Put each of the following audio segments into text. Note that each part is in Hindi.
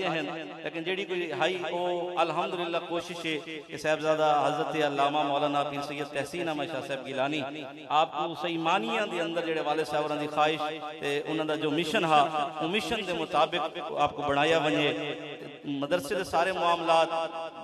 हैं, लेकिन जेड़ी कोई हाई वो अल्हम्दुलिल्लाह कोशिश है कि साहबजादा हजरत अल्लामा मौलाना पीर सैयद तहसीन अहमद शाह साहब गिलानी आपको सही मानिया के अंदर जेड़े वाले साहब की ख्वाहिश ते उन्होंने जो मिशन हा वो मिशन के मुताबिक आपको बनाया वजे। मदरसे के सारे मामलात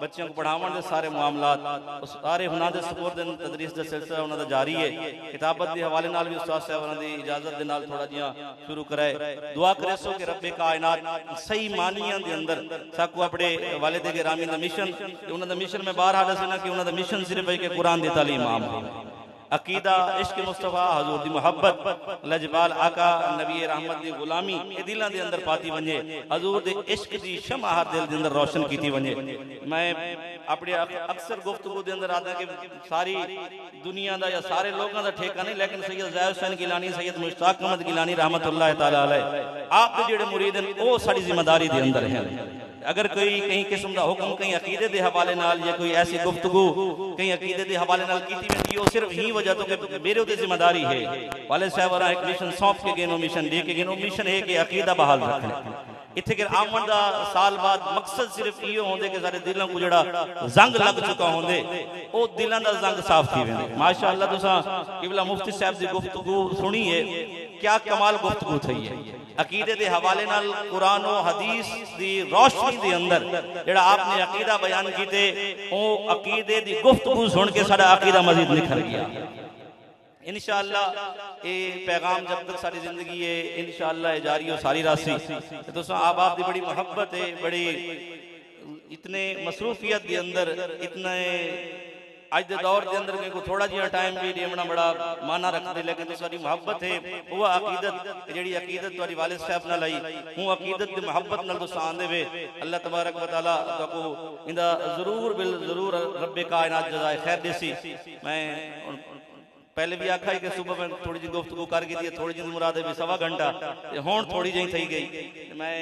बच्चों को पढ़ावन के सारे मामलात सारे हुना के सपोर्ट तदरीस का सिलसिला उन्होंने जारी है। किताबत के हवाले नाल भी उस्ताद साहब की इजाजत के नाल थोड़ा जिहा शुरू कराए। दुआ करे सो कि रब्बे कायनात सही मानिया के अंदर साकू अपने वालिद गिरामी का मिशन उन्होंने मिशन में बाहर हाल से कि उन्होंने मिशन सिर्फ है कि कुरान की तालीम आम अकीदा इश्क मुस्तफा हजूर की मुहब्बत लजपाल आका नबी रहमत की गुलामी दिलों के अंदर पाती वजे। हजूर के इश्क की शमा हर दिल के अंदर रोशन की वजे। मैं अपने अक्सर गुफ्तगू के अंदर आता कि सारी दुनिया का या सारे लोगों का ठेका नहीं, लेकिन सैयद ज़ैद हुसैन गिलानी सैयद मुश्ताक अहमद गिलानी रहमतुल्लाह तआला अलैह आप जेड़े मुरीद हैं वो साड़ी जिम्मेदारी के अंदर हैं। अगर कोई कहीं किस्म का हुक्म कहीं अकीदे के हवाले नाल या कोई ऐसी गुफ्तगू कहीं अकीदे के हवाले नाल कीती वेंदी हो सिर्फ ही वजह तो कि मेरे उते जिम्मेदारी है। वाले साहब और एक मिशन सौंप के गए, मिशन दे के गए, मिशन है कि अकीदा बहाल रखना। इत्थे के आमन दा साल बाद मकसद सिर्फ ये होंदे कि सारे दिलों को जड़ा जंग लग चुका होंदे ओ दिलों दा जंग साफ थी वेंदे। माशाअल्लाह तुसा किबला मुफ्ती साहब दी गुफ्तगू सुनी है, क्या कमाल गुफ्तगू थई है। अकीदे के हवाले नाल कुरान और हदीस की रोशनी के अंदर जेड़ा आपने अकीदा बयान कीते ओ अकीदे की गुफ्तगू सुन के साडा अकीदा मजीद निखर गया। इंशाअल्लाह ये पैगाम जब तक सारी जिंदगी है इंशाअल्लाह जारी हो सारी राशि तो आप दी बड़ी मोहब्बत है, बड़ी इतने मसरूफियत के अंदर इतने आज के दौर के अंदर को थोड़ा जिहा टाइम भी देना बड़ा माना रखते, लेकिन तो सारी मोहब्बत है वो अकीदत जी अकीदत तुहाडी वालिद साहब नाल आई हूँ अकीदत की मोहब्बत नाल तुसां आंदे वे। अल्लाह तबारक व तआला तको इंदा जरूर बिल जरूर रब्बे कायनात जज़ाए खैर देसी। मैं पहले भी आखा है कि सुबह में थोड़ी जी गुफ्तगू कर गई थोड़ी जी मुराद भी सवा घंटा हुण थोड़ी जी थी गई। मैं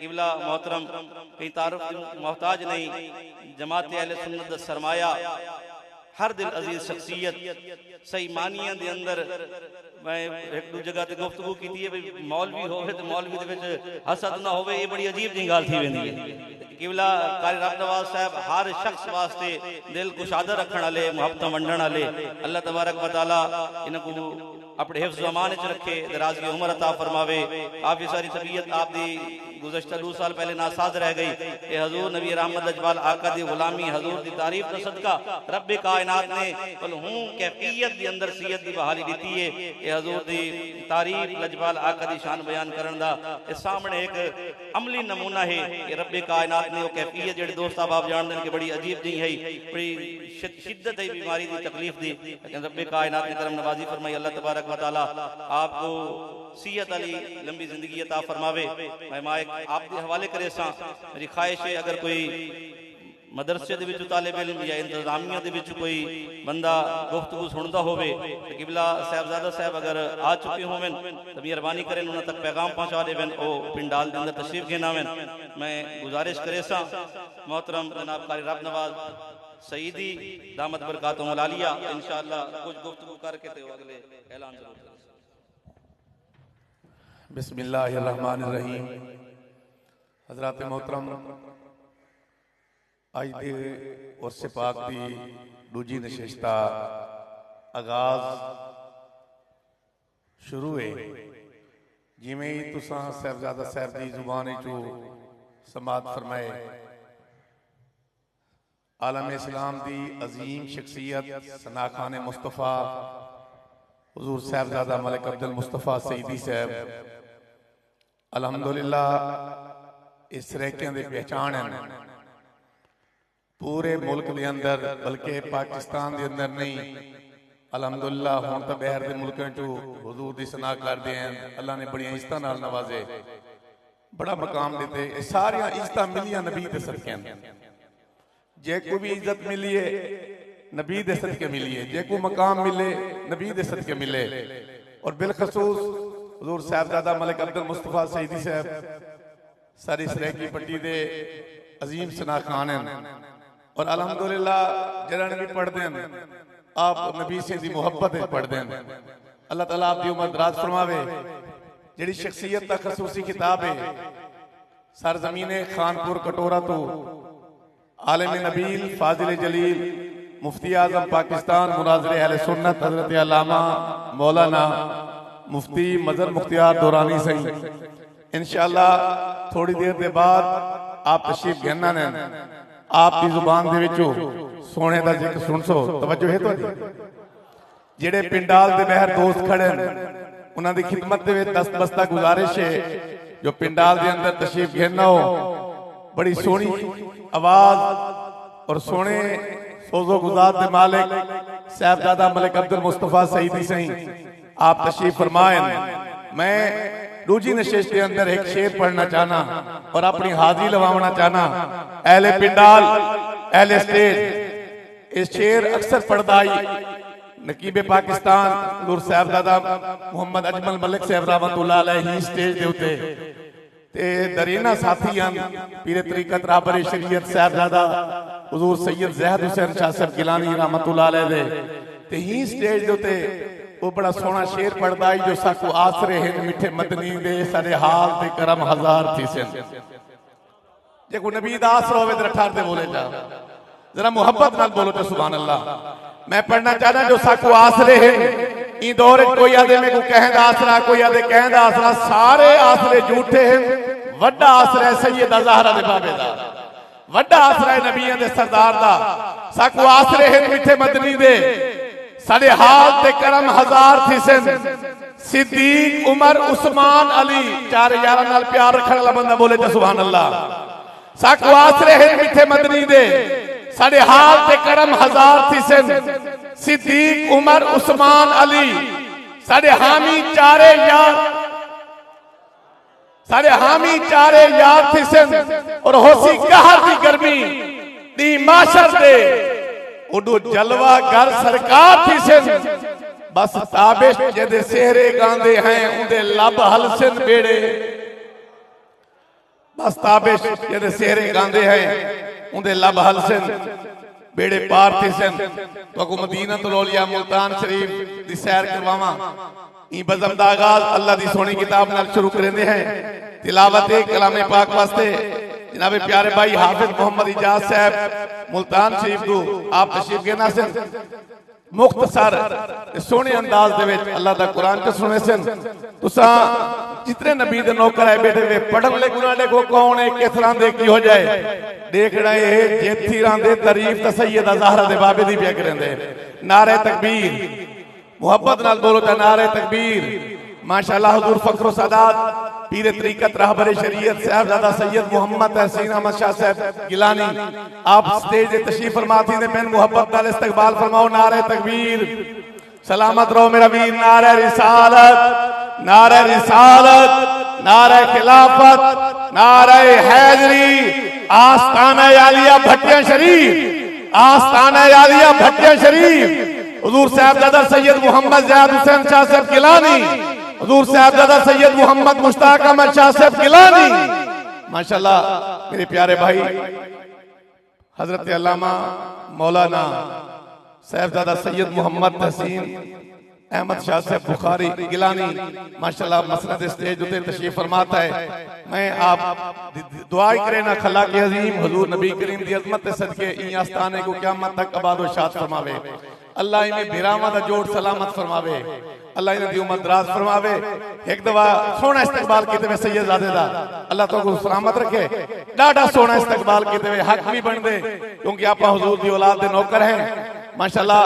किबला मोहतरम कहीं तारुफ मोहताज नहीं, जमात अहले सुन्नत दा सरमाया हर दिल अजीज शख्सियत सही मानिया के अंदर मैं एक दो जगह ते गुफ्तगू की है भाई मौलवी होवे तो मौलवी दे विच हसद ना होवे, ये बड़ी अजीब जी गल थी वेंदी है। किबला कारी रब नवाज साहब हर शख्स वास्ते दिल कुशादा रखने वाले मुहब्बत वंडण वाले अल्लाह तबारक व तआला इनको अपने हिफ्ज़ ज़मान च रखे, दराज की उम्र अता फरमावे। काफ़ी सारी तबीयत आपकी गुज़श्ता 2 साल पहले नासाज रह गई। ये हजूर नबी रहमत लजपाल आका दी गुलामी हजूर की तारीफ का सदका रब्बे कायनात ने कल हूँ कैफियत के अंदर सीयत की बहाली दी है। ये हजूर की तारीफ लजपाल आका दी शान बयान करन दा इस सामने एक अमली नमूना है कि रब्बे कायनात ने वो कैफियत जेड़े दोस्त आप जान दें कि बड़ी अजीब जी है, बड़ी शिद्दत है बीमारी की तकलीफ दी, लेकिन रब्बे कायनात ने करम नवाजी फरमाई। अल्लाह तबारक व तआला आपको सियत अली लंबी जिंदगी अता फरमावे। मैं माइक आपके हवाले करे सा मेरी ख्वाहिश है अगर कोई मदरसे दे विच तालिब इल्म या इंतजामिया दे विच कोई बंदा गुफ्तगू सुनता होवे तो किबला साहबजादा साहब अगर आ चुके होवें तो मेहरबानी करें उन्हां तक पैगाम पहुंचा देवें ओ पिंडाल के अंदर तशरीफ घेनावें। मैं गुजारिश करे सा मोहतरम जनाब कारी रब नवाज सईदी दामत बरकातुहुल आलिया इंशाअल्लाह कुछ गुफ्तगू करके तो अगले ऐलान जरूर करें। बिस्मिल्लाहिर्रहमानिर्रहीम। हजरत मोहतरम आज दे उर्स पाक दी दूजी नशिस्ता आगाज शुरू है। जिमें ही तुसां साहबजादा साहब दी जुबान चो समात फरमाए आलम इस्लाम दी अजीम शख्सियत सना खान मुस्तफ़ा हुजूर साहबजादा मलिक अब्दुल मुस्तफ़ा सईदी साहब अल्हम्दुलिल्लाह इस रैकियां दी पहचान है पूरे मुल्क के अंदर बल्कि पाकिस्तान के अंदर नहीं। अल्हम्दुलिल्लाह हुण तो बाहर के मुल्कों चो हुजूर दी सना करते हैं। अल्लाह ने बड़ी इज्जत नाल नवाजे, बड़ा मकाम देते। सारिया इज्जत मिलिया नबी दे सदके, जे कोई भी इज्जत मिली है नबी दे सदके मिली है, जे कोई मकाम मिले नबी दे सदके मिले। और बिलखसूस हुजूर साहबजादा मलिक अब्दुल मुस्तफ़ा सईदी साहब सारी सरायकी पट्टी दे अजीम सना खान हैं। और अल्हम्दुलिल्लाह जरन भी पढ़ते हैं आप नबी से दी मुहब्बत पढ़ते हैं। अल्लाह ताला आपकी उम्र दराज फरमावे। जेड़ी शख्सियत का खसूसी किताब है सरजमीने खानपुर कटोरा तो आलिम नबील फाजिल जलील मुफ्ती आजम पाकिस्तान मुनाज़िर अहले सुन्नत हज़रत अल्लामा मौलाना मुफ्ती मजर मुख्तियार दुरानी सही इंशाअल्लाह थोड़ी देर के बाद आप तशरीफ घेना ने आपकी जुबान दे विचों सोने का जिक्र सुन सो तवज्जो है तुहाडी जेड़े पिंडाल दे बहर दोस्त खड़े उन्हां दी खिदमत दे विच दस्तबस्ता गुजारिश है जो पिंडाल दे अंदर तशरीफ घेना हो बड़ी सोहनी आवाज और सोने सोजो गुजार दे मालिक साहबजादा मलिक अब्दुल मुस्तफा सईदी सही आप तशरीफ फरमाएं। मैं दूजी नशिश के अंदर एक शेर पढ़ना चाहना और अपनी हाजिरी लवाना चाहना। अहले पिंडाल अहले स्टेज इस शेर अक्सर पढ़दा आई नकीबे पाकिस्तान हुजूर साहबजादा मोहम्मद अजमल मलिक साहब रहमतुल्लाह अलैहि स्टेज दे उते ते दरीना साथी हैं पीर तरीकत राहबर शरीयत साहबजादा हुजूर सैयद ज़हद हुसैन शाह साहब गिलानी रहमतुल्लाह अलैहि दे ते ही स्टेज दे उते वो बड़ा सोहना शेर पढ़दा आई जो साकू आसरे हैं मिठे मदनी दे सारे हाल ते करम हजार थी से जे को नबी दा आसरा होवे ते ठार दे बोले जा जरा मोहब्बत नाल बोलो तो सुभान अल्लाह। मैं पढ़ना चाहना जो साकू आसरे हैं ई दौर कोई आदे में को कहंदा आसरा कोई आदे कहंदा आसरा सारे आसरे झूठे हैं। वड्डा आसरा सैयदा ज़हरा दे बाबे दा वड्डा आसरा नबियां दे सरदार दा साकू आसरे हैं मिठे मदनी दे साडे हाल ते करम हजार थी सन। सिद्दीक उमर उस्मान अली चार यारां नाल प्यार रखण वाला बंदा बोले तो सुभान अल्लाह। साकू आसरे हैं मिठे मदनी दे साडे हाल ते करम हजार थी सन। सिद्दीक उमर उस्मान अली साडे हामी चारे यार थी सन और होसी कहर दी गर्मी दी माशर दे उडू जलवा घर सरकार थी सन। बस ताबिश जेदे सेहरे गांदे हैं उंदे लब हलसन बेड़े बस ताबिश जेदे सेहरे गांदे हैं उंदे लब हलसन बेड़े पार थी सन। तो मदीना तो लोलिया मुल्तान शरीफ दी सैर करवावा ई बज़म दा आगाज अल्लाह दी सोहनी किताब नाल शुरू करदे हैं तिलावत कलामे पाक वास्ते जनाबे प्यारे भाई हाफिज मोहम्मद इजाज साहब मुल्तान शरीफ को आप तशरीफ घेना सन मुख्तसर सोहने अंदाज दे विच अल्लाह दा कुरान च सुने सन। तुसा जितने नबी दे नौकर है बैठे वे पढ़न ले गुना देखो कौन है किस तरह दे की हो जाए देख रहे हैं जेथी रां दे तारीफ ता सैयदा ज़हरा दे बाबे दी पिया करंदे। नारे तकबीर मोहब्बत नाल बोलो ता नारे तकबीर। माशाअल्लाह हुजूर फखरो सादात पीर तरीकत रहबर शरीयत साहबजादा सैयद मोहम्मद तहसीन अहमद शाह साहब गिलानी आप स्टेज पे तशरीफ फरमा थी ने मैंने मोहब्बत नाल इस्तकबाल फरमाओ। नारे तकबीर सलामत रहो मेरा वीर। नारे रिसालत नारे खिलाफत नारे हैदरी आस्ताना आलिया भट्टिया शरीफ आस्ताना आलिया भट्टिया शरीफ हुजूर साहबजादा सैयद मोहम्मद ज़याद हुसैन शाह साहब गिलानी हुजूर साहबजादा सैयद मोहम्मद मुश्ताक अहमद शाह साहब गिलानी माशाअल्लाह मेरे प्यारे भाई हजरत अल्लामा मौलाना साहबजादा सैयद मोहम्मद तहसीन अहमद शाह साहब बुखारी गिलानी माशाअल्लाह मसनद स्टेज उते तशरीफ फरमाता है। मैं आप दुआई करे ना खला के अजीम हुजूर नबी करीम दी अजमत सदके ई आस्थाने को क़यामत तक आबाद व शाद फरमावे। अल्लाह इन्हें बिरामा दा जोड़ सलामत फरमावे। अल्लाह इन्हें दी उम्र दराज फरमावे। एक दफा सोना इस्तकबाल कीते वे सैयद ज़ादे दा अल्लाह तो को सलामत रखे। डाढ़ा सोना इस्तकबाल कीते वे हक भी बन दे क्योंकि आप हुजूर दी औलाद दे नौकर हैं माशाअल्लाह।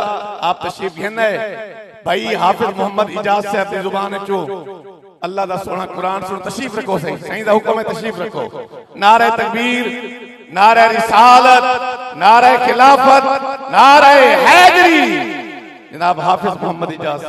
आप तशरीफ घेना है भाई हाफिज मोहम्मद इजाज साहब दी जुबान चो अल्लाह दा सोना कुरान सुन तशरीफ रखो सही दा हुक्म है तशरीफ रखो। नारे तकबीर नारे रिसालत नारे खिलाफत नारे हैदरी जनाब हाफिज मोहम्मद इजाज